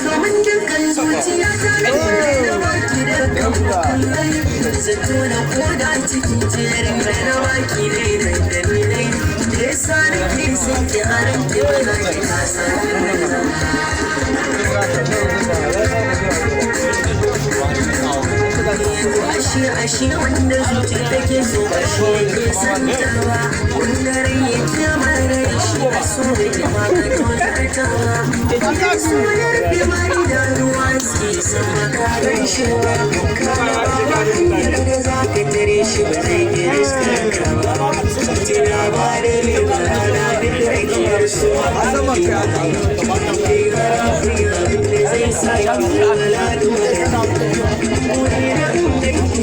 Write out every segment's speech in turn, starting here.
domin dukkan zuciya ta da baki da kallai zato na koda cikin jerin na baki ne da dalilai da ya sa da ke sun ki haramta ba za ki kasa ashe wanda zuci take so ba shi yake santawa wanda rai yake mara shi ba so da ke magato zartawa da soyar fi mari da ruwa suke san makarar shi ba kama ba hanyar da za ka tare shi ba zai ke riskar ka ba tina ba da riba na da rikiyar su a ƙarfi da zai sa yi lalata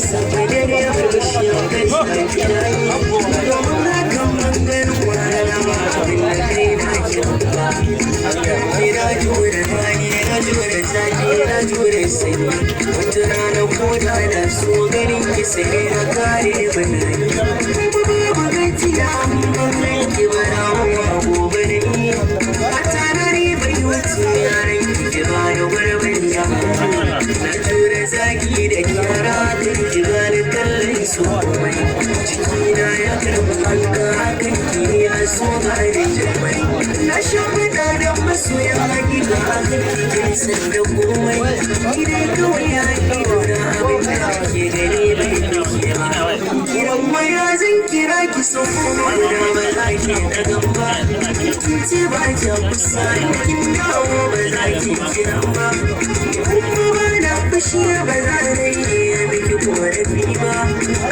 saboda da ya fushi a kai sai kirayi domin hakan manganin kwanana ba abin da kai na kyauta kira jure rani na jure zaki na jure sanyi wata rana ko da na so ganin ki sai na kare banayi babu gajiya mamman ki bara wa gobe da ni a tanari bai wuce yaran ki ba da gurbin jama'a na jure zaki da kyara jiganin kallon su mai cikina ya karɓi halka hakan ya so ba da jimai na shafuɗa da masoya gida hakan kikin sanda komai gidai kawai ya ido na abin da ke gani bai dake ba kiran maya zan kira ki so kuma da ba za ki da gamba kin ce ba ki kusa kin dawo ba za ki kira ba kuma ba na fushi ba za na yi korafi ba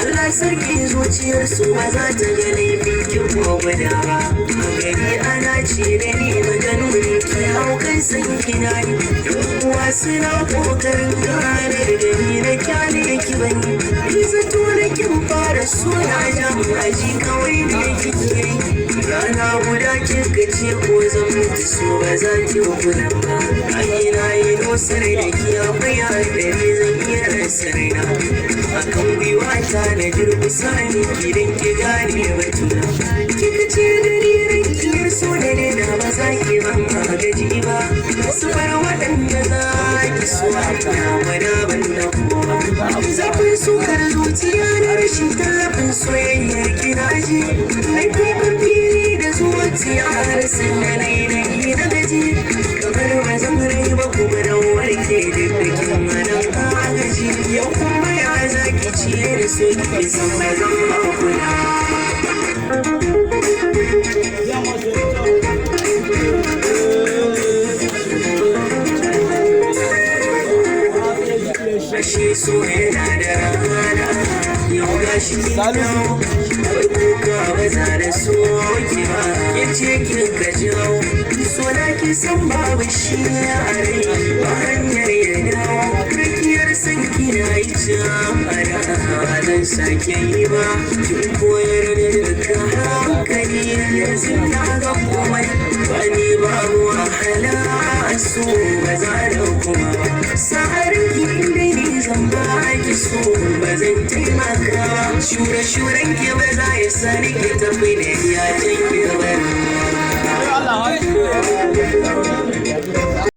Allah sarki zuciyar su ba za ta ga laifin ki ko guda ba a gari ana ce da ni maganuni ki hau kan san kina ni uwa suna kokarin gane da ni na kyale ki bani ni zato na kin fara suna jamaji kawai ne kike rana guda kika ce ko zan mutu so ba za ki gudan ba ai na yi nosar da ki akwai haɗari zan iya rasa raina akan gwiwata na durkusa ne gidan ki gane batuna kika ce da ni rankiyar so da ne na ba za ki ban gaji ba su bar waɗanda za ki so a wada ban da kowa zafin sukar zuciya na rashin tallafin soyayyar kina ji haifai kan fili da zuciya har sanya na yi na gaji kamar ba zan rai ba kuma da warke da bikin manan agaji yau kuma ya zaki ciye da so ki san ba zan ba kula ashe so yana da rana yau gashi kin dawo farko ka baza da so ki ba yace kin ka jawo so da ki san babu shi a rai ba hanyar ya dawo rakiyar san kina yi jamara zan sake yi ba kin koyar da duka hankali yanzu na ga komai ba ni babu wahala so ba za da kuma ba sa'ar ki inda ni zan ba ki so ba zan taimaka ba shure-shuren ki ba za ya sani ki tafi da ya jan ki gaba